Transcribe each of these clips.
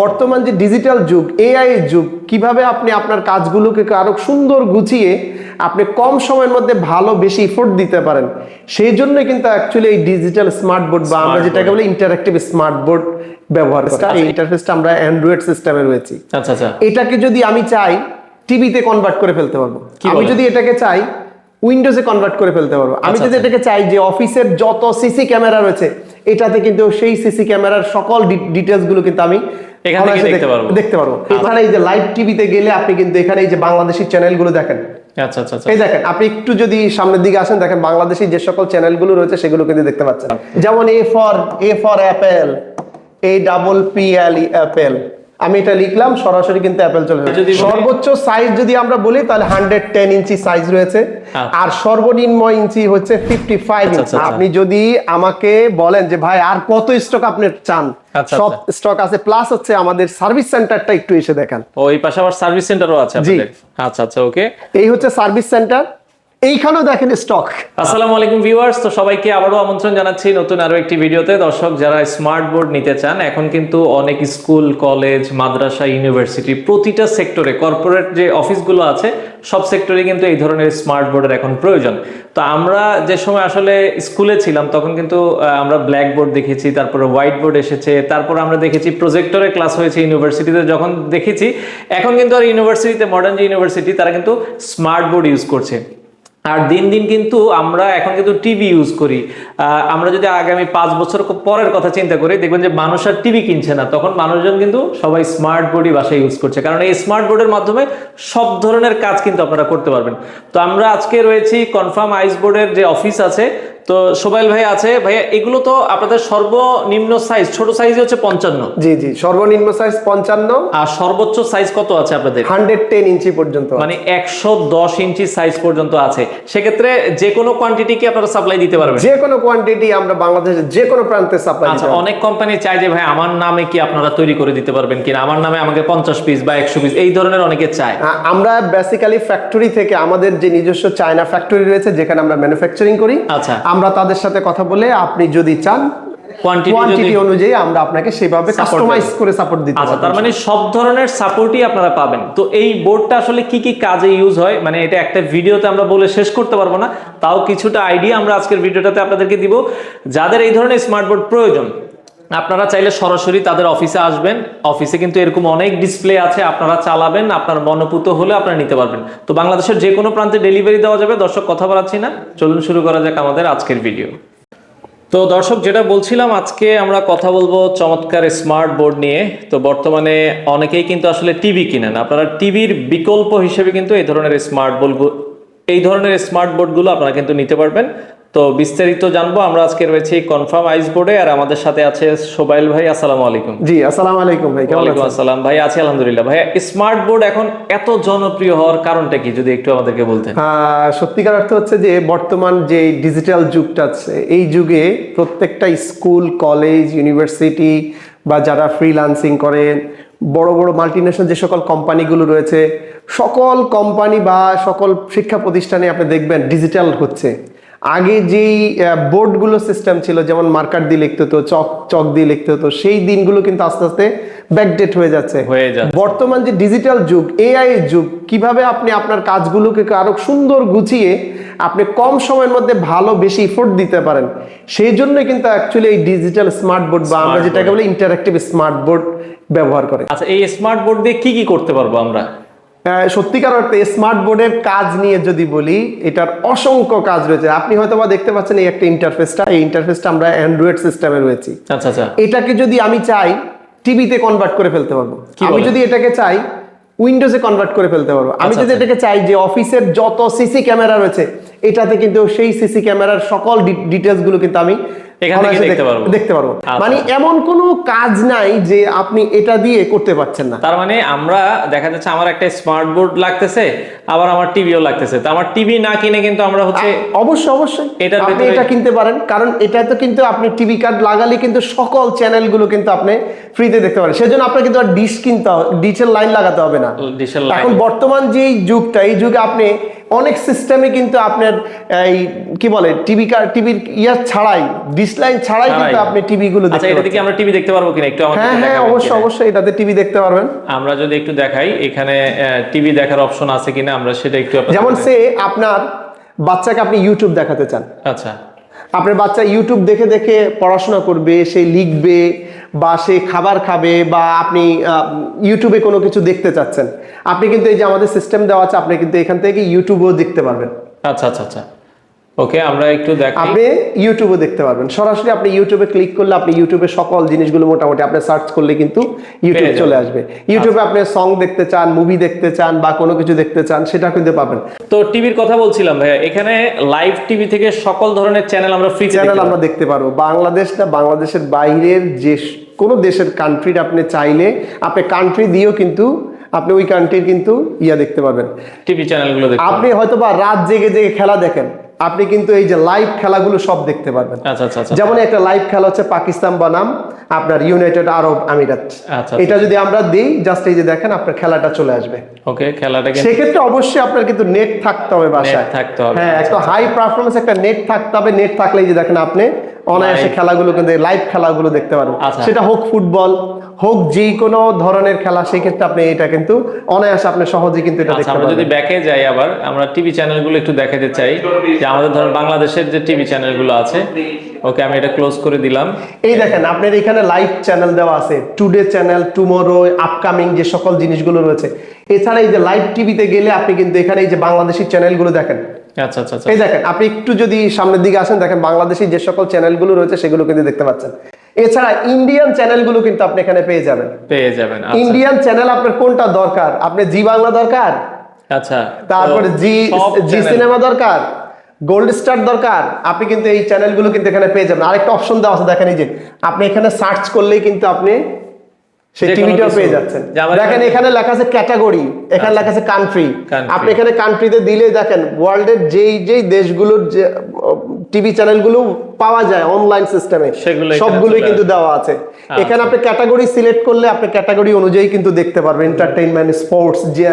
বর্তমান যে ডিজিটাল যুগ, এআই এর যুগ, কিভাবে আপনি আপনার কাজগুলোকে আরো সুন্দর গুছিয়ে আপনি কম সময়ের মধ্যে ভালো বেশি এফোর্ট দিতে পারেন, সেই জন্য কিন্তু অ্যাকচুয়ালি এই ডিজিটাল স্মার্ট বোর্ড বা আমরা যেটাকে বলি ইন্টারঅ্যাক্টিভ স্মার্ট বোর্ড ব্যবহার করি। এই ইন্টারফেসটা আমরা অ্যান্ড্রয়েড সিস্টেমে রয়েছে। আচ্ছা, এটাকে যদি আমি চাই টিভিতে কনভার্ট করে ফেলতে পারবো, আমি যদি এটাকে চাই উইন্ডোজে কনভার্ট করে ফেলতে পারবো, আমি যদি এটাকে চাই যে অফিসের যত সিসি ক্যামেরা রয়েছে এটাতে কিন্তু সেই সিসি ক্যামেরার সকল ডিটেইলস গুলো কিন্তু আমি এখান থেকে দেখতে পারবো। এছাড়া এই যে লাইভ টিভিতে গেলে আপনি কিন্তু এখানে এই যে বাংলাদেশি চ্যানেলগুলো দেখেন। আচ্ছা, এই দেখেন, আপনি একটু যদি সামনের দিকে আসেন, দেখেন বাংলাদেশি যে সকল চ্যানেলগুলো রয়েছে সেগুলো কিন্তু দেখতে পাচ্ছেন। যেমন A for Apple, APPLE Apple, আমি এটা লিখলাম, সরাসরি কিন্তু অ্যাপেল চলে যাবে। সর্বোচ্চ সাইজ যদি আমরা বলি তাহলে 110 ইঞ্চি সাইজ রয়েছে, আর সর্বনিম্ন ইঞ্চি হচ্ছে 55 ইঞ্চি। আপনি যদি আমাকে বলেন যে ভাই আর কত স্টক আপনি চান, সব স্টক আছে, প্লাস হচ্ছে আমাদের সার্ভিস সেন্টারটা একটু এসে দেখেন। ওই পাশে আবার সার্ভিস সেন্টারও আছে আপনাদের। আচ্ছা, ওকে, এই হচ্ছে সার্ভিস সেন্টার, এইখানেও দেখেন স্টক। আসসালামু আলাইকুম ভিউয়ার্স, তো সবাইকে আবারও আমন্ত্রণ জানাচ্ছি নতুন আরো একটি ভিডিওতে। দর্শক, যারা স্মার্ট বোর্ড নিতে চান, এখন কিন্তু অনেক স্কুল, কলেজ, মাদ্রাসা, ইউনিভার্সিটি, প্রতিটা সেক্টরে, কর্পোরেট যে অফিসগুলো আছে সব সেক্টরে কিন্তু এই ধরনের স্মার্ট বোর্ডের এখন প্রয়োজন। তো আমরা যে সময় আসলে স্কুলে ছিলাম তখন কিন্তু আমরা ব্ল্যাক বোর্ড দেখেছি, তারপরে হোয়াইট বোর্ড এসেছে, তারপর আমরা দেখেছি প্রজেক্টরে ক্লাস হয়েছে ইউনিভার্সিটিতে যখন দেখেছি। এখন কিন্তু আর ইউনিভার্সিটিতে, মডার্ন যে ইউনিভার্সিটি, তারা কিন্তু স্মার্ট বোর্ড ইউজ করছে। আর দিন দিন কিন্তু আমরা এখন কিন্তু টিভি ইউজ করি। আমরা যদি আগামী 5 বছর পরের কথা চিন্তা করি, দেখবেন যে মানুষ আর টিভি কিনছে না, তখন মানুষজন কিন্তু সবাই স্মার্ট বোর্ডই বাসায় ইউজ করছে, কারণ এই স্মার্ট বোর্ডের মাধ্যমে সব ধরনের কাজ কিন্তু আপনারা করতে পারবেন। তো আমরা আজকে রয়েছি কনফার্ম আইস বোর্ডের যে অফিস আছে, তো সোবাইল ভাই আছে। ভাইয়া, এগুলো তো আপনাদের সর্বনিম্ন সাইজ, ছোট সাইজ হচ্ছে 55। জি, সর্বনিম্ন সাইজ 55, আর সর্বোচ্চ সাইজ কত আছে আপনাদের? 110 ইঞ্চি পর্যন্ত, মানে 110 ইঞ্চি সাইজ পর্যন্ত আছে। সেক্ষেত্রে যে কোনো কোয়ান্টিটি কি আপনারা সাপ্লাই দিতে পারবেন? যে কোনো কোয়ান্টিটি আমরা বাংলাদেশের যে কোনো প্রান্তে সাপ্লাই দিতে পারবো। অনেক কোম্পানি চায় যে ভাই আমার নামে কি আপনারা তৈরি করে দিতে পারবেন কিনা, আমার নামে আমাকে 50 পিস বা 100 পিস, এই ধরনের অনেকে চায়। আমরা বেসিক্যালি ফ্যাক্টরি থেকে, আমাদের যে নিজস্ব চায়না ফ্যাক্টরি রয়েছে যেখানে আমরা ম্যানুফ্যাকচারিং করি, আচ্ছা, আমরা তাদের সাথে কথা বলে আপনি যদি চান কোয়ান্টিটি অনুযায়ী আমরা আপনাকে সেভাবে কাস্টমাইজ করে সাপোর্ট দিতে পারবো। তার মানে সব ধরনের সাপোর্টই আপনারা পাবেন। তো এই বোর্ডটা আসলে কি কি কাজে ইউজ হয়, মানে এটা একটা ভিডিওতে আমরা বলে শেষ করতে পারবো না, তাও কিছুটা আইডিয়া আমরা আজকের ভিডিওটাতে আপনাদেরকে দিব। যাদের এই ধরনের স্মার্ট বোর্ড প্রয়োজন, আপনারা চাইলে সরাসরি তাদের অফিসে আসবেন। অফিসে কিন্তু এরকম অনেক ডিসপ্লে আছে, আপনারা চালাবেন, আপনার মনোপুত হলে আপনারা নিতে পারবেন। তো বাংলাদেশের যে কোনো প্রান্তে ডেলিভারি দেওয়া যাবে। দর্শক, কথা বলাচ্ছি না, চলুন শুরু করা যাক আমাদের আজকের ভিডিও। তো দর্শক, যেটা বলছিলাম, আজকে আমরা কথা বলবো চমৎকার স্মার্ট বোর্ড নিয়ে। তো বর্তমানে অনেকেই কিন্তু আসলে টিভি কিনেন, আপনারা টিভির বিকল্প হিসেবে কিন্তু এই ধরনের স্মার্ট বোর্ডগুলো আপনারা কিন্তু নিতে পারবেন। তো বিস্তারিত জানবো আমরা আজকে রয়েছে কনফার্ম আইস বোর্ডে, আর আমাদের সাথে আছে সোবাইল ভাই। আসসালামু আলাইকুম। জি, আসসালামু আলাইকুম ভাই। ওয়ালাইকুম আসসালাম ভাই, আছি আলহামদুলিল্লাহ। ভাই, স্মার্ট বোর্ড এখন এত জনপ্রিয় হওয়ার কারণটা কি, যদি একটু আমাদেরকে বলতেন। সত্যিকার অর্থ হচ্ছে যে বর্তমান যে ডিজিটাল যুগটা আছে, এই যুগে প্রত্যেকটা স্কুল, কলেজ, ইউনিভার্সিটি বা যারা ফ্রিল্যান্সিং করেন, বড় বড় মাল্টিনেশনাল যে সকল কোম্পানিগুলো রয়েছে, সকল কোম্পানি বা সকল শিক্ষা প্রতিষ্ঠানে আপনি দেখবেন ডিজিটাল হচ্ছে। আগে যেই বোর্ডগুলো সিস্টেম ছিল, যেমন মার্কার দিয়ে লিখতে হতো, চক দিয়ে লিখতে হতো, সেই দিনগুলো কিন্তু আস্তে আস্তে ব্যাকডেট হয়ে যাচ্ছে। বর্তমান যে ডিজিটাল যুগ, এআই এর যুগ, কিভাবে আপনি আপনার কাজগুলোকে আরো সুন্দর গুছিয়ে আপনি কম সময়ের মধ্যে ভালো বেশি এফোর্ট দিতে পারেন, সেই জন্য কিন্তু অ্যাকচুয়ালি এই ডিজিটাল স্মার্ট বোর্ড বা আমরা যেটাকে বলি ইন্টারঅ্যাক্টিভ স্মার্ট বোর্ড ব্যবহার করে। আচ্ছা, এই স্মার্ট বোর্ড দিয়ে কি কি করতে পারবো আমরা? সত্যিকার অর্থে স্মার্ট বোর্ডের কাজ নিয়ে যদি বলি, এটার অসংখ্য কাজ রয়েছে। আপনি হয়তো বা দেখতে পাচ্ছেন এই একটা ইন্টারফেসটা, এই ইন্টারফেসটা আমরা অ্যান্ড্রয়েড সিস্টেমে রয়েছি। আচ্ছা, এটাকে যদি আমি চাই টিভিতে কনভার্ট করে ফেলতে পারবো, আমি যদি এটাকে চাই উইন্ডোজে কনভার্ট করে ফেলতে পারবো, আমি যদি এটাকে চাই যে অফিসের যত সিসি ক্যামেরা রয়েছে এটাতে কিন্তু সেই সিসি ক্যামেরার সকল ডিটেইলস গুলো কিন্তু আমি দেখতে পারবো। মানে এমন কোনো কাজ নাই যে আপনি এটা দিয়ে করতে পারছেন না। তার মানে আমরা দেখা যাচ্ছে আমার একটা স্মার্ট বোর্ড লাগতেছে, আবার আমার টিভিও লাগতেছে, তো আমার টিভি না কিনে কিন্তু আমরা হচ্ছে অবশ্যই আপনি এটা কিনতে পারেন, কারণ এটা তো কিন্তু আপনি টিভি কার্ড লাগালে কিন্তু সকল চ্যানেলগুলো কিন্তু আপনি ফ্রিতে দেখতে পারেন। সেজন্য আপনার কিন্তু আর ডিশের লাইন লাগাতে হবে না। এখন বর্তমান যে যুগটা, এই যুগে আপনি অনেক সিস্টেমে কিন্তু আপনার এই কি বলে টিভির ইয়া ছাড়াই, ডিসলাইন ছাড়াই কিন্তু আপনি টিভি গুলো আচ্ছা, দেখতে এটা কি আমরা টিভি দেখতে পারবো কিনা একটু আমাকে হ্যাঁ একটু হ্যাঁ, দেখাবেন অবশ্যই কিনা? অবশ্যই এটাতে টিভি দেখতে পারবেন। আমরা যদি একটু দেখাই এখানে টিভি দেখার অপশন আছে কিনা আমরা সেটা একটু যেমন সে আপনার বাচ্চাকে আপনি ইউটিউব দেখাতে চান, আচ্ছা আপনার বাচ্চা ইউটিউব দেখে দেখে পড়াশোনা করবে, সে লিখবে বা সে খাবার খাবে, বা আপনি ইউটিউবে কোনো কিছু দেখতে চাচ্ছেন, আপনি কিন্তু এই যে আমাদের সিস্টেম দেওয়া আছে, আপনি কিন্তু এখান থেকে ইউটিউবেও দেখতে পারবেন। আচ্ছা আচ্ছা আচ্ছা, ওকে আমরা একটু দেখাই। আপনি ইউটিউবে দেখতে পারবেন সরাসরি। আপনি ইউটিউবে ক্লিক করলে আপনি ইউটিউবে সকল জিনিসগুলো মোটামুটি আপনি সার্চ করলে কিন্তু ইউটিউব পেয়ে চলে যাবেন। আসবে। ইউটিউবে আপনি সং দেখতে চান, মুভি দেখতে চান বা কোনো কিছু দেখতে চান, সেটা কিন্তু পাবেন। তো টিভির কথা বলছিলাম ভাইয়া, এখানে লাইভ টিভি থেকে সকল ধরনের চ্যানেল আমরা ফ্রি চ্যানেল আমরা দেখতে পারবো। বাংলাদেশ না, বাংলাদেশের বাইরের যে কোনো দেশের কান্ট্রির আপনি চাইলে আপনি কান্ট্রি দিয়েও কিন্তু আপনি ওই কান্ট্রির কিন্তু ইয়া দেখতে পারবেন, টিভি চ্যানেলগুলো দেখতে আপনি হয়তো বা রাত জেগে জেগে খেলা দেখেন, আপনি কিন্তু এই যে লাইভ খেলাগুলো সব দেখতে পারবেন। আচ্ছা আচ্ছা আচ্ছা, যেমন একটা লাইভ খেলা হচ্ছে পাকিস্তান বনাম আপনার ইউনাইটেড আরব আমিরাত, আচ্ছা এটা যদি আমরা দিই জাস্ট এই যে দেখেন আপনার খেলাটা চলে আসবে। ওকে, খেলাটা কিন্তু সেক্ষেত্রে অবশ্যই আপনার কিন্তু নেট থাকতে হবে বাসায়, থাকতে হবে। হ্যাঁ একটা হাই পারফরমেন্স একটা নেট থাকতে হবে। নেট থাকলে এই যে দেখেন আপনি অনায়াসে খেলাগুলো কিন্তু লাইভ খেলাগুলো দেখতে পারবেন। আচ্ছা। সেটা হোক ফুটবল হোক যে কোনো ধরনের খেলা, সেই ক্ষেত্রে আপনি এটা কিন্তু অনায়াসে আপনি সহজে কিন্তু এটা আচ্ছা, দেখতে আমরা যদি পারবেন। ব্যাকে যাই আবার আমরা টিভি চ্যানেলগুলো একটু দেখাতে চাই যে আমাদের ধরুন বাংলাদেশের যে টিভি চ্যানেলগুলো আছে। ওকে, আমি এটা ক্লোজ করে দিলাম। এই দেখেন আপনার এখানে লাইভ চ্যানেল দেওয়া আছে, টুডে চ্যানেল, টুমোরো, আপকামিং যে সকল জিনিসগুলো রয়েছে। এছাড়া এই যে লাইভ টিভিতে গেলে আপনি কিন্তু এখানে এই যে বাংলাদেশি চ্যানেলগুলো দেখেন। আচ্ছা আচ্ছা আচ্ছা, এই দেখেন আপনি একটু যদি সামনের দিকে আসেন, দেখেন বাংলাদেশি যে সকল চ্যানেলগুলো রয়েছে সেগুলো কিন্তু দেখতে পাচ্ছেন। এছাড়া ইন্ডিয়ান চ্যানেলগুলো কিন্তু আপনি এখানে পেয়ে যাবেন। আচ্ছা ইন্ডিয়ান চ্যানেল আপনার কোনটা দরকার? আপনি জি বাংলা দরকার, আচ্ছা, তারপরে তো জি সব জি channel- সিনেমা দরকার, গোল্ড স্টার দরকার, আপনি কিন্তু এই চ্যানেলগুলো কিন্তু এখানে পেয়ে যাবেন। আরেকটা অপশন দেওয়া আছে দেখেন, এই যে আপনি এখানে সার্চ করলেই কিন্তু আপনি সেই যে কোনো টিভিটাও কিছু। পেয়ে যাচ্ছেন। যে আমার দেখেন এখানে লেখা আছে ক্যাটাগরি, এখানে লেখা আছে কান্ট্রি। Country। আপনি এখানে কান্ট্রিতে দিলে দেখেন ওয়ার্ল্ডের যেই যেই দেশগুলোর যে টিভি চ্যানেলগুলো পাওয়া যায় অনলাইন সিস্টেমে সেগুলো এখানে সবগুলোই চলে কিন্তু দেওয়া আছে। এখানে আপনি ক্যাটাগরি সিলেক্ট করলে আপনি ক্যাটাগরি অনুযায়ী কিন্তু দেখতে পারবেন। এন্টারটেইনমেন্ট, স্পোর্টস, যে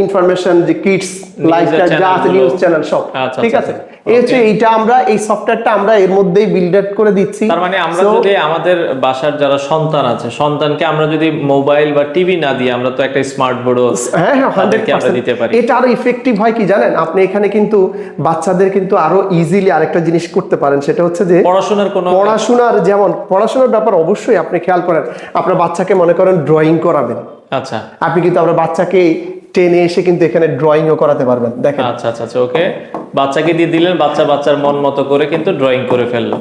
ইনফরমেশন, যে কিডস লাইফস্টাইল যা আছে, নিউজ চ্যানেল সব। আচ্ছা, ঠিক আচ্ছা, আছে, এই হচ্ছে এইটা আমরা এই সফটওয়্যারটা আমরা এর মধ্যেই বিল্ড আপ করে দিচ্ছি। তার মানে আমরা So, যদি আমাদের বাসার যারা সন্তান আছে, সন্তানকে আমরা যদি মোবাইল বা টিভি না দিয়ে আমরা তো একটা স্মার্ট বোর্ডও হ্যাঁ হ্যাঁ তাদেরকে আমরা 100% দিতে পারি। এটা আরো ইফেক্টিভ হয় কি জানেন, আপনি এখানে কিন্তু বাচ্চাদের কিন্তু আরো ইজিলি আরেকটা জিনিস করতে পারেন, সেটা হচ্ছে যে পড়াশোনার কোনো যেমন পড়াশোনার ব্যাপার অবশ্যই আপনি খেয়াল করেন। আপনার বাচ্চাকে মনে করেন ড্রয়িং করাবেন, আচ্ছা আপনি কিন্তু আপনার বাচ্চাকে টেনে এসে কিন্তু এখানে ড্রয়িংও করাতে পারবেন। দেখেন আচ্ছা আচ্ছা আচ্ছা, ওকে, বাচ্চাকে দিয়ে দিলেন, বাচ্চার মন মতো করে কিন্তু ড্রয়িং করে ফেললো।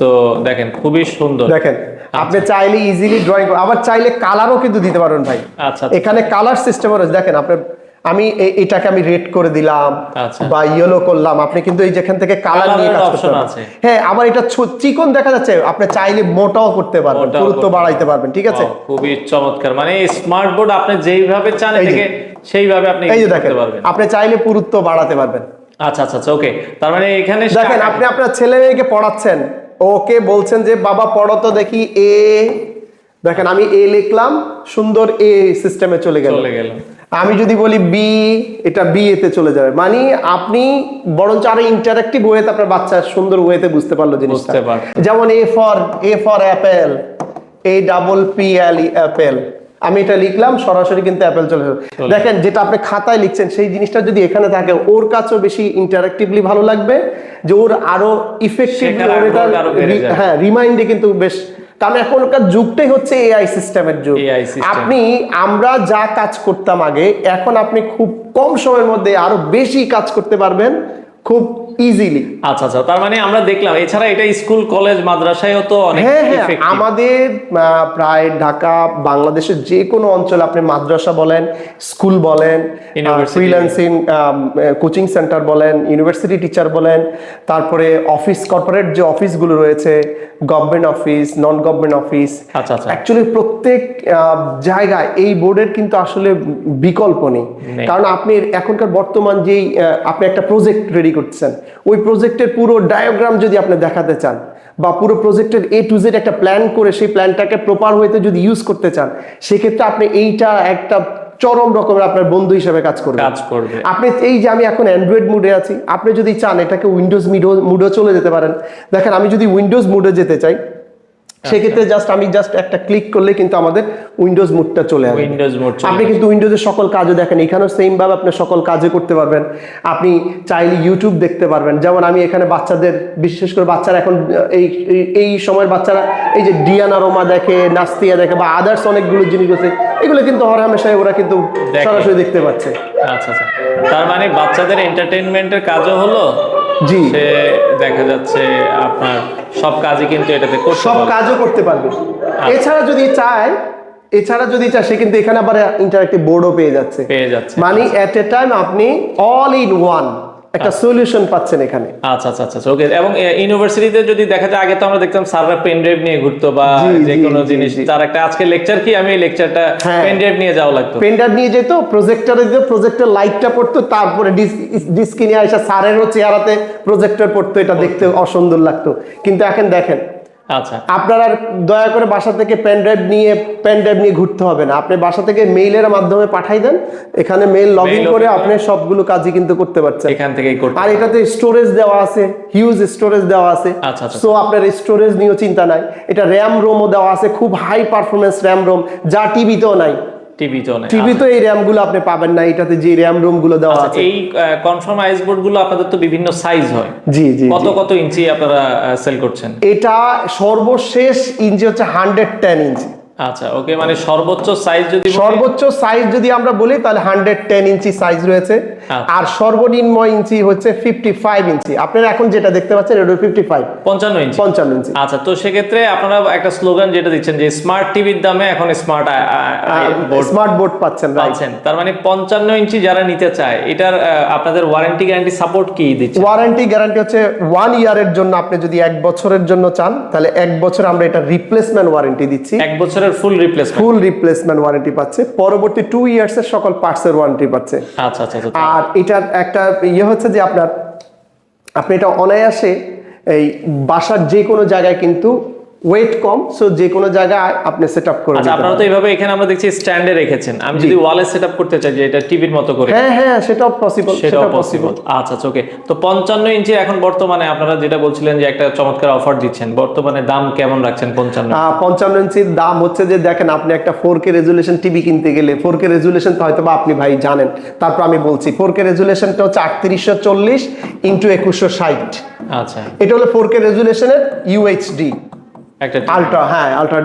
তো দেখেন খুবই সুন্দর। দেখেন আপনি চাইলে ইজিলি ড্রয়িং, আবার চাইলে কালারও কিন্তু দিতে পারবেন ভাই। আচ্ছা এখানে কালার সিস্টেম রয়েছে। দেখেন আপনি আমি এটাকে আমি রেড করে দিলাম আচ্ছা। বা ইয়েলো করলাম, আপনি কিন্তু এই যেখান থেকে কালার নিয়ে Colour-এর কাজ করতে option পারবেন। আছে। হ্যাঁ, আবার এটা চিকন দেখা যাচ্ছে, আপনি চাইলে মোটাও করতে পারবেন, মোটাও পুরুত্ব করতে বাড়াইতে পারবেন। ঠিক আছে, ও, খুবই চমৎকার। মানে স্মার্ট বোর্ড আপনি যেইভাবে চান এই যে। এটাকে সেইভাবে আপনি এই যে use দেখেন করতে পারবেন। আপনি চাইলে পুরুত্ব বাড়াতে পারবেন। আচ্ছা আচ্ছা আচ্ছা, ওকে, তার মানে এখানে দেখেন আপনি আপনার ছেলে মেয়েকে পড়াচ্ছেন, ওকে বলছেন যে বাবা পড়ো তো দেখি এ, দেখেন আমি এ লিখলাম, সুন্দর এ সিস্টেমে চলে গেল। আমি যদি বলি বি, এটা বি এতে চলে যাবে। মানে আপনি বরঞ্চ আরো ইন্টারেক্টিভ ওয়েতে আপনার বাচ্চা সুন্দর ওয়েতে বুঝতে পারলো জিনিসটা। বুঝতে পারলো। যেমন A for Apple, APPLE Apple, আমি এটা লিখলাম সরাসরি কিন্তু অ্যাপেল চলে যাবে। দেখেন যেটা আপনি খাতায় লিখছেন সেই জিনিসটা যদি এখানে থাকে, ওর কাছেও বেশি ইন্টারেক্টিভলি ভালো লাগবে, যে ওর আরো ইফেক্টিভলি শেখার আগ্রহটা আরো বেড়ে যাবে। হ্যাঁ রিমাইন্ডে কিন্তু বেশ, কারণ এখনকার যুগটাই হচ্ছে এআই সিস্টেমের যুগ। AI system। আমরা যা কাজ করতাম আগে, এখন আপনি খুব কম সময়ের মধ্যে আরো বেশি কাজ করতে পারবেন খুব ইজিলি। আচ্ছা আচ্ছা, তার মানে আমরা দেখলাম এছাড়া এটা স্কুল কলেজ মাদ্রাসায়ও তো অনেক হ্যাঁ হ্যাঁ, effective। আমাদের প্রায় ঢাকা বাংলাদেশের যে কোনো অঞ্চলে আপনি মাদ্রাসা বলেন, স্কুল বলেন, University। ফ্রিল্যান্সিং কোচিং সেন্টার বলেন, ইউনিভার্সিটি টিচার বলেন, তারপরে অফিস কর্পোরেট যে অফিসগুলো রয়েছে, government office, non government office, আচ্ছা আচ্ছা, অ্যাকচুয়ালি প্রত্যেক জায়গায় এই বোর্ডের কিন্তু আসলে বিকল্প নেই। কারণ আপনি এখনকার বর্তমান যেই আপনি একটা প্রজেক্ট রেডি করতেছেন, ওই প্রজেক্টের পুরো ডায়াগ্রাম যদি আপনি দেখাতে চান বা পুরো প্রজেক্টের A to Z একটা প্ল্যান করে সেই প্ল্যানটাকে প্রপার ওয়েতে যদি ইউজ করতে চান, সেক্ষেত্রে আপনি এইটা একটা চরম রকমের আপনার বন্ধু হিসেবে কাজ করবে। আপনি এই যে আমি এখন অ্যান্ড্রয়েড মুডে আছি, আপনি যদি চান এটাকে উইন্ডোজ মুডে চলে যেতে পারেন। দেখেন আমি যদি উইন্ডোজ মুডে যেতে চাই, সেক্ষেত্রে আমি জাস্ট একটা ক্লিক করলে কিন্তু আমাদের উইন্ডোজ মুডটা চলে আসবে। আপনি কিন্তু উইন্ডোজের সকল কাজও দেখেন, এখানেও সেম ভাবে আপনি সকল কাজও করতে পারবেন। আপনি চাইলে ইউটিউব দেখতে পারবেন। যেমন আমি এখানে বাচ্চাদের, বিশেষ করে বাচ্চারা এখন এই সময়ের বাচ্চারা এই যে ডিয়ানা রোমা দেখে, নাস্তিয়া দেখে বা আদার্স অনেকগুলো জিনিস আছে, এগুলো কিন্তু হরহামেশাই ওরা কিন্তু সরাসরি দেখতে পাচ্ছে। আচ্ছা আচ্ছা, তার মানে বাচ্চাদের এন্টারটেইনমেন্টের কাজও হলো, জি, সে দেখা যাচ্ছে আপনার সব কাজই কিন্তু এটাতে সব কাজও করতে পারবে। এছাড়া যদি চায় সে কিন্তু এখানে আবার ইন্টারেক্টিভ বোর্ডও পেয়ে যাচ্ছে। মানে এট এ টাইম আপনি অল ইন ওয়ান একটা সলিউশন পাচ্ছেন এখানে। আচ্ছা আচ্ছা আচ্ছা, ওকে। এবং ইউনিভার্সিটিতে যদি দেখা যায়, আগে তো আমরা দেখতাম স্যাররা পেন ড্রাইভ নিয়ে ঘুরতো বা যে কোনো জিনিস, তার একটা আজকে লেকচার কি, আমি এই লেকচারটা পেন ড্রাইভ নিয়ে যাওয়া লাগতো, পেন ড্রাইভ নিয়ে যেত, প্রজেক্টরে দিত, প্রজেক্টর লাইটটা পড়তো, তারপরে ডিস্ক নিয়ে আসা স্যারেরও চেহারাতে প্রজেক্টর পড়তো, এটা দেখতে অসুন্দর লাগতো। কিন্তু এখন দেখেন, আচ্ছা, আপনার আর দয়া করে বাসা থেকে পেন ড্রাইভ নিয়ে ঘুরতে হবে না। আপনি বাসা থেকে মেইলের মাধ্যমে পাঠাই দেন, এখানে মেইল লগ ইন করে আপনি সবগুলো কাজই কিন্তু করতে পারছেন এখান থেকেই করতে। আর এটাতে স্টোরেজ দেওয়া আছে, হিউজ স্টোরেজ দেওয়া আছে। সো আপনার স্টোরেজ নিয়েও চিন্তা নাই। এটা র্যাম রোমও দেওয়া আছে, খুব হাই পারফরমেন্স র্যাম রোম, যা টিভিতেও নাই। টিভিতে এই র্যাম গুলো আপনি পাবেন না, এটাতে যে র্যাম রোম গুলো দেওয়া আছে। এই কনফার্ম আইস বোর্ড গুলো আপনাদের তো বিভিন্ন সাইজ হয়, জি জি, কত ইঞ্চি আপনারা সেল করছেন? এটা সর্বশেষ ইঞ্চি হচ্ছে 110 ইঞ্চি। আচ্ছা, ওকে। মানে সর্বোচ্চ সাইজ যদি আমরা বলি তাহলে 110 ইঞ্চি সাইজ রয়েছে। আর সর্বনিম্ন ইঞ্চি হচ্ছে 55 ইঞ্চি। আপনারা এখন যেটা দেখতে পাচ্ছেন এটা 55 ইঞ্চি। আচ্ছা, তো সেক্ষেত্রে আপনারা একটা স্লোগান যেটা দিচ্ছেন যে স্মার্ট টিভির দামে এখন স্মার্ট বোর্ড পাচ্ছেন। তার মানে 55 ইঞ্চি যারা নিতে চায়, এটার আপনাদের ওয়ারেন্টি গ্যারান্টি সাপোর্ট কি দিচ্ছেন? ওয়ারেন্টি গ্যারান্টি হচ্ছে 1 ইয়ারের জন্য। আপনি যদি 1 বছরের জন্য চান তাহলে 1 বছর আমরা এটা রিপ্লেসমেন্ট ওয়ারেন্টি দিচ্ছি। 1 বছরের ফুল রিপ্লেসমেন্ট ওয়ারেন্টি পাচ্ছে। পরবর্তী 2 ইয়ার্স এর সকল পার্টস এর ওয়ারেন্টি পাচ্ছে। আচ্ছা আচ্ছা। আর এটার একটা হচ্ছে যে আপনি এটা অনায়াসে এই বাসার যে কোনো জায়গায় কিন্তু ওয়েট কম, সো যে কোনো জায়গায় আপনি সেটআপ করে দিতে পারেন। আপনারা তো এইভাবে এখানে আমরা দেখছি স্ট্যান্ডে রেখেছেন, আমি যদি ওয়ালে সেটআপ করতে চাই যে এটা টিভির মতো করে, হ্যাঁ সেটাও পসিবল। আচ্ছা ওকে। তো 55 ইঞ্চি এখন বর্তমানে আপনারা যেটা বলছিলেন যে একটা চমৎকার অফার দিচ্ছেন, বর্তমানে দাম কেমন রাখছেন? 55 ইঞ্চির দাম হচ্ছে যে দেখেন, আপনি একটা 4K রেজুলেশন টিভি কিনতে গেলে 4K রেজুলেশন তো হয়তো বা আপনি ভাই জানেন, তারপর আমি বলছি 4K রেজুলেশনটা হচ্ছে 3840 × 2160। আচ্ছা, এটা হলো 4K রেজুলেশনের ইউএইচডি আলট্রা। আলট্রা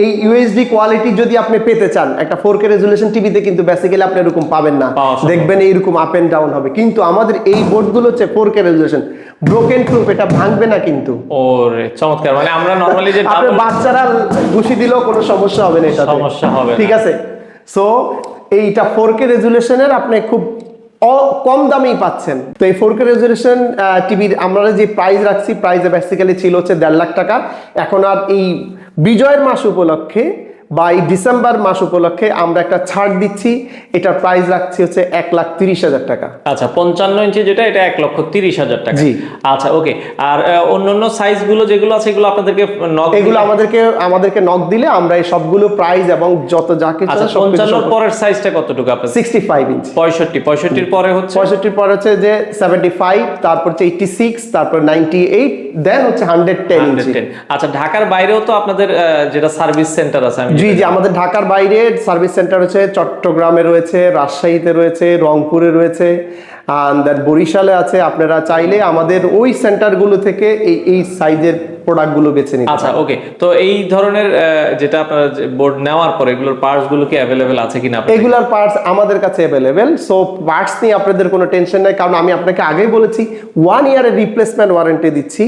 এই ইউএসডি কোয়ালিটি যদি আপনি পেতে চান একটা 4K রেজুলেশন টিভিতে কিন্তু বেসিক্যালি আপনি এরকম পাবেন না, দেখবেন এইরকম আপ এন্ড ডাউন হবে। কিন্তু আমাদের এই বোর্ডগুলো হচ্ছে 4K রেজুলেশন, ব্রোকেন প্রুফ, এটা ভাঙবে না কিন্তু। ওরে চমৎকার। মানে আমরা নরমালি যে আপনি বাচ্চারা ঘুষি দিলেও কোনো সমস্যা হবে না, এটা সমস্যা হবে না, ঠিক আছে। সো এইটা 4K রেজুলেশনের আপনি খুব কম দামেই পাচ্ছেন। তো এই 4K রেজুলেশন টিভির আমরা যে প্রাইস রাখছি, প্রাইসে বেসিক্যালি ছিল হচ্ছে 1.5 লাখ টাকা। এখন আর এই বিজয়ের মাস উপলক্ষে বা এই ডিসেম্বর মাস উপলক্ষে আমরা একটা ছাড় দিচ্ছি, এটার প্রাইস রাখছি হচ্ছে 1,30,000 টাকা। আচ্ছা, 55 ইঞ্চি যেটা, এটা 1,30,000 টাকা। জি, আচ্ছা ওকে। আর অন্যান্য সাইজ গুলো যেগুলো আছে এগুলো আপনাদেরকে আমাদেরকে নক দিলে আমরা এই সবগুলো প্রাইস এবং যত যা কিছু। 55 পরের সাইজটা কতটুকু আপনাদের? 65 ইঞ্চি। 65 পরে হচ্ছে 65 পরে হচ্ছে যে 75, তারপর হচ্ছে 86, তারপর 98, দেন হচ্ছে 110 ইঞ্চি। আচ্ছা, ঢাকার বাইরেও তো আপনাদের যেটা সার্ভিস সেন্টার আছে? জি, আমাদের ঢাকার বাইরে সার্ভিস সেন্টার হচ্ছে চট্টগ্রামে রয়েছে, রাজশাহীতে রয়েছে, রংপুরে রয়েছে, বরিশালে আছে। আপনারা চাইলে আমাদের ওই সেন্টারগুলো থেকে এই সাইজের প্রোডাক্টগুলো বেছে নিতে। আচ্ছা ওকে। তো এই ধরনের যেটা আপনারা বোর্ড নেওয়ার পর এগুলোর পার্টস গুলো কি অ্যাভেলেবেল আছে কিনা? এগুলার পার্টস আমাদের কাছে অ্যাভেলেবেল। সো পার্টস নিয়ে আপনাদের কোনো টেনশন নাই, কারণ আমি আপনাকে আগেই বলেছি 1 ইয়ারের রিপ্লেসমেন্ট ওয়ারেন্টি দিচ্ছি,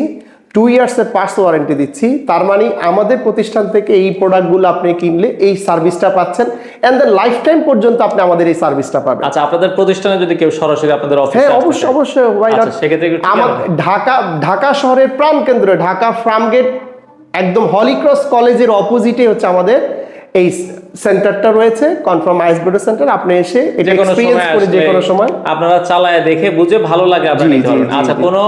2 ইয়ার্সের পার্টস ওয়ারেন্টি দিচ্ছি। তার মানে আমাদের প্রতিষ্ঠান থেকে এই প্রোডাক্টগুলো আপনি কিনলে এই সার্ভিসটা পাচ্ছেন, এন্ড দেন লাইফ টাইম পর্যন্ত আপনি আমাদের এই সার্ভিসটা পাবেন। আচ্ছা, আপনাদের প্রতিষ্ঠানে যদি কেউ সরাসরি আপনাদের অফিসে? হ্যাঁ, অবশ্যই। সেক্ষেত্রে ঢাকা শহরের প্রাণকেন্দ্রে, ঢাকা ফার্মগেট একদম হলিক্রস কলেজের অপোজিটে হচ্ছে আমাদের এই সেন্টারটা রয়েছে কনফার্ম আইস বোর্ডের সেন্টার, আপনি এসে এটা যে কোনো এক্সপেরিয়েন্স সময় করে যে কোনো সময় আপনারা চালায় দেখে বুঝে ভালো লাগে আপনারা জি, নিতে জি, পারবেন। জি, আচ্ছা জি। কোনো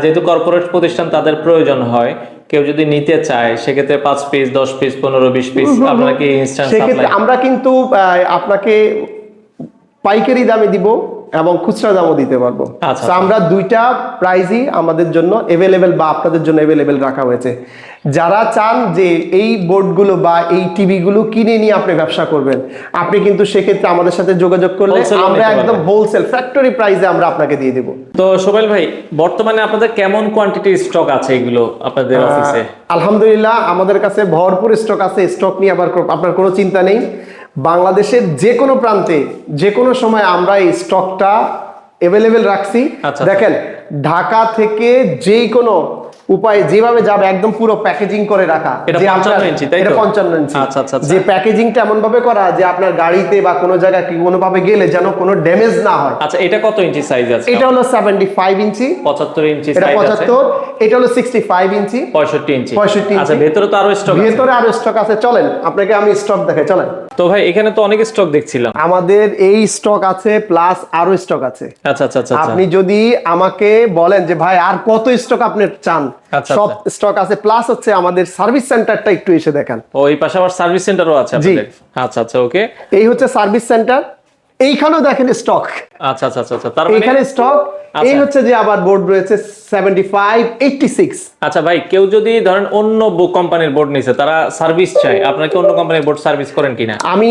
যেহেতু কর্পোরেট প্রতিষ্ঠান তাদের প্রয়োজন হয়, কেউ যদি নিতে চায় সেক্ষেত্রে 5 পিস 10 পিস 15-20 পিস আপনারা কি ইনস্ট্যান্ট সেক্ষেত্রে সাপ্লাই? আমরা কিন্তু আপনাকে পাইকারি দামে দিব এবং খুচরা দামও দিতে পারবো। আচ্ছা, So, আমরা দুইটা প্রাইজই আমাদের জন্য এভেলেবেল বা আপনাদের জন্য এভেলেবেল রাখা হয়েছে। যারা চান যে এই বোর্ডগুলো বা এই টিভিগুলো কিনে নিয়ে আপনি ব্যবসা করবেন, আপনি কিন্তু সেক্ষেত্রে আমাদের সাথে যোগাযোগ করলে Wholesale-ও আমরা নিতে একদম পারবেন। হোলসেল ফ্যাক্টরি প্রাইসে আমরা আপনাকে দিয়ে দেবো। তো সোহেল ভাই, বর্তমানে আপনাদের কেমন কোয়ান্টিটির স্টক আছে এগুলো আপনাদের অফিসে? আলহামদুলিল্লাহ আমাদের কাছে ভরপুর স্টক আছে। স্টক নিয়ে আবার আপনার কোনো চিন্তা নেই। বাংলাদেশের যে কোনো প্রান্তে যে কোনো সময় আমরা এই স্টকটা অ্যাভেলেবেল রাখছি। আচ্ছা, দেখেন ঢাকা থেকে যে কোনো উপায়ে যেভাবে যাবে একদম পুরো প্যাকেজিং করে রাখা। এটা যে 55 ইঞ্চি, তাই তো? এটা 55 ইঞ্চি। আচ্ছা, আচ্ছা, আচ্ছা। যে প্যাকেজিংটা এমন ভাবে করা যে আপনার গাড়িতে বা কোনো জায়গায় কোনোভাবে গেলে যেন কোনো ড্যামেজ না হয়। আচ্ছা এটা কত ইঞ্চি সাইজ আছে? এটা হলো 75 ইঞ্চি, 75 ইঞ্চি এটা সাইজ আছে। 75, এটা হলো 65 ইঞ্চি, 65 ইঞ্চি। 65 আচ্ছা ইঞ্চি। ভেতরে তো আরো স্টক আছে। ভেতরে আরো স্টক আছে, চলেন আপনাকে আমি স্টক দেখাই, চলেন। তো ভাই এখানে তো অনেক স্টক দেখছিলাম। আমাদের এই স্টক আছে প্লাস আরো স্টক আছে। আচ্ছা আচ্ছা আচ্ছা আচ্ছা। আপনি যদি আমাকে বলেন যে ভাই আর কত স্টক আপনি চান, আচ্ছা, সব আচ্ছা। স্টক আছে। প্লাস হচ্ছে আমাদের সার্ভিস সেন্টারটা একটু এসে দেখেন। ও এই পাশে আবার সার্ভিস সেন্টারও আছে আপনাদের? আচ্ছা আচ্ছা ওকে। এই হচ্ছে সার্ভিস সেন্টার, এইখানেও দেখেন স্টক, আচ্ছা আচ্ছা আচ্ছা আচ্ছা। তার মানে এইখানে স্টক। আচ্ছা। এই হচ্ছে যে আবার বোর্ড রয়েছে 75, 86। আচ্ছা ভাই, কেউ যদি ধরেন অন্য কোম্পানির বোর্ড নিছে, তারা সার্ভিস চায়, আপনারা কি অন্য কোম্পানির বোর্ড সার্ভিস করেন কিনা? আমি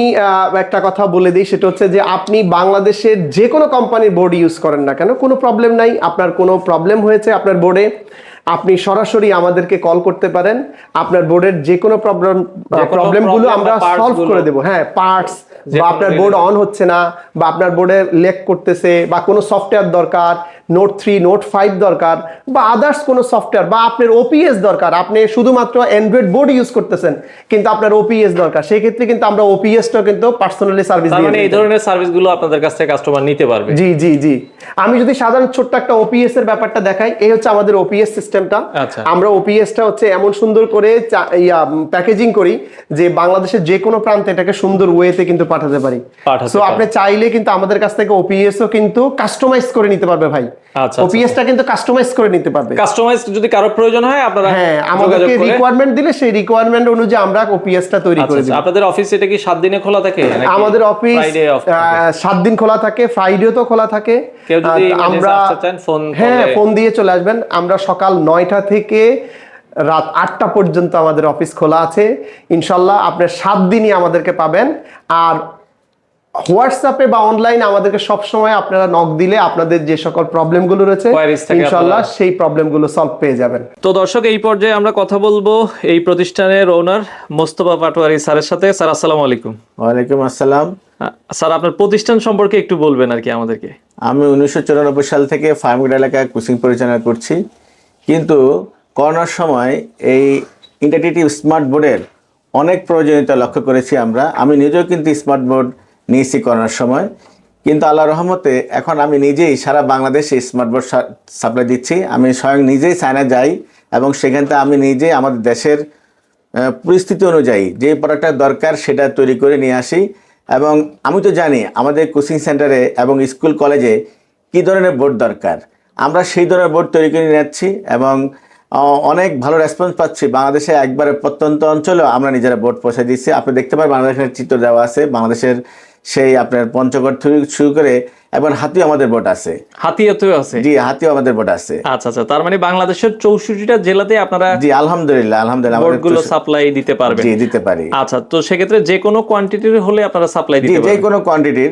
একটা কথা বলে দিই, সেটা হচ্ছে যে আপনি বাংলাদেশের যে কোনো কোম্পানির বোর্ড ইউজ করেন না কেন, কোনো প্রবলেম নাই। আপনার কোনো প্রবলেম হয়েছে আপনার বোর্ডে, আপনি সরাসরি আমাদেরকে কল করতে পারেন। আপনার বোর্ডের যে কোনো প্রবলেমগুলো problem আমরা বা parts সলভ করে গুলো। দেবো। হ্যাঁ, পার্টস যে বা কোনো আপনার reason- বোর্ড অন হচ্ছে না, বা আপনার বোর্ডে লেক করতেছে, বা কোনো সফটওয়্যার দরকার, নোট 3 নোট 5 দরকার, বা আদার্স কোনো সফটওয়্যার, বা আপনার ওপিএস দরকার, আপনি শুধুমাত্র অ্যান্ড্রয়েড বোর্ড ইউজ করতেছেন কিন্তু আপনার ওপিএস দরকার, সেই ক্ষেত্রে কিন্তু আমরা ওপিএসটা কিন্তু পার্সোনালি সার্ভিস তার দিয়ে মানে এই দিই। ধরনের সার্ভিসগুলো আপনাদের কাছ থেকে কাস্টমার নিতে পারবে? জি জি জি। আমি যদি সাধারণ ছোট্ট একটা ওপিএস এর ব্যাপারটা দেখাই, এই হচ্ছে আমাদের ওপিএস সিস্টেমটা। আচ্ছা। আমরা ওপিএসটা হচ্ছে এমন সুন্দর করে প্যাকেজিং করি যে বাংলাদেশের যে কোনো প্রান্তে এটাকে সুন্দর ওয়েতে কিন্তু পাঠাতে পারি। পাঠাতে সো পারবে। আপনি চাইলে কিন্তু আমাদের কাছ থেকে ওপিএসও কিন্তু কাস্টমাইজ করে নিতে পারবে ভাই। আচ্ছা, ওপিএসটা কিন্তু কাস্টমাইজ করে নিতে পারবে। কাস্টমাইজ যদি কারো প্রয়োজন হয় আপনারা হ্যাঁ, যোগাযোগ আমাদেরকে করে- রিকোয়ারমেন্ট দিলে সেই রিকোয়ারমেন্ট অনুযায়ী আমরা ওপিএসটা তৈরি আচ্ছা, করে আচ্ছা। দিই। আপনাদের অফিস এটা কি 7 দিনে খোলা থাকে নাকি আমাদের অফিস Friday off থাকে? 7 দিন খোলা থাকে, ফ্রাইডেও তো খোলা থাকে। কেউ যদি emergency আমরা আসতে চান, ফোন হ্যাঁ করলে- ফোন দিয়ে চলে আসবেন। আমরা সকাল 9টা থেকে রাত 8টা পর্যন্ত আমাদের অফিস খোলা আছে। ইনশাল্লাহ আপনি 7 দিনই আমাদেরকে পাবেন। আর হোয়াটসঅ্যাপে বা অনলাইনে আমাদেরকে সবসময় আপনারা নক দিলে আপনাদের যে সকল প্রবলেমগুলো রয়েছে Queries থাকে ইনশাল্লাহ সেই প্রবলেমগুলো সলভ পেয়ে যাবেন। তো দর্শক, এই পর্যায়ে আমরা কথা বলবো এই প্রতিষ্ঠানের ওনার মোস্তফা পাটোয়ারি স্যারের সাথে। স্যার আসসালামু আলাইকুম। ওয়ালাইকুম আসসালাম। স্যার আপনার প্রতিষ্ঠান সম্পর্কে একটু বলবেন আর কি আমাদেরকে। আমি 1994 সাল থেকে ফার্মগেট এলাকায় কোচিং পরিচালনা করছি, কিন্তু করোনার সময় এই ইন্টারনেটিভ স্মার্ট বোর্ডের অনেক প্রয়োজনীয়তা লক্ষ্য করেছি আমরা। আমি নিজেও কিন্তু স্মার্ট বোর্ড নিয়েছি করোনার সময়, কিন্তু আল্লাহ রহমতে এখন আমি নিজেই সারা বাংলাদেশে স্মার্ট বোর্ড সাপ্লাই দিচ্ছি। আমি স্বয়ং নিজেই চায়না যাই এবং সেখান থেকে আমি নিজে আমাদের দেশের পরিস্থিতি অনুযায়ী যে প্রোডাক্টটা দরকার সেটা তৈরি করে নিয়ে আসি। এবং আমি তো জানি আমাদের কোচিং সেন্টারে এবং স্কুল কলেজে কী ধরনের বোর্ড দরকার, আমরা সেই ধরনের বোর্ড তৈরি করে নিয়ে যাচ্ছি এবং অনেক ভালো রেসপন্স পাচ্ছি। বাংলাদেশে একবারে প্রত্যন্ত অঞ্চলেও আমরা নিজেরা বোর্ড পৌঁছে দিচ্ছি। আপনি দেখতে পারেন বাংলাদেশের চিত্র দেওয়া আছে, বাংলাদেশের সেই আপনার পঞ্চগড় থেকে শুরু করে এবং হাতিও আমাদের বোর্ড আছে। হাতিয়াতেও আছে? জি, হাতিও আমাদের বোর্ড আছে। আচ্ছা আচ্ছা। তার মানে বাংলাদেশের 64টা জেলাতে আপনারা জি আলহামদুলিল্লাহ আলহামদুলিল্লাহ আমাদের বোর্ডগুলো সাপ্লাই দিতে পারবেন? জি দিতে পারি। আচ্ছা, তো সেক্ষেত্রে যে কোনো কোয়ান্টিটির হলে আপনারা সাপ্লাই জি দিতে যে পারবেন? কোনো কোয়ান্টিটির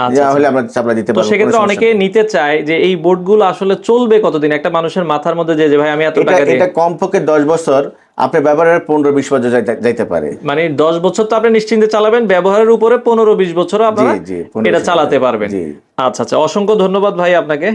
আচ্ছা, যা হলে আমরা সাপ্লাই দিতে তো পারবো। সেক্ষেত্রে অনেকে নিতে চায় যে এই বোর্ডগুলো আসলে চলবে কতদিন? একটা মানুষের মাথার মধ্যে যে ভাই আমি এত টাকা দিয়ে, এটা কমপক্ষে 10 বছর আপনি ব্যবহারের 15-20 বছর যাইতে পারে। মানে 10 বছর তো আপনি নিশ্চিন্তে চালাবেন, ব্যবহারের উপরে 15-20 বছর আপনারা জি, 15-20 এটা চালাতে পারবেন। জি। আচ্ছা আচ্ছা, অসংখ্য ধন্যবাদ ভাই আপনাকে।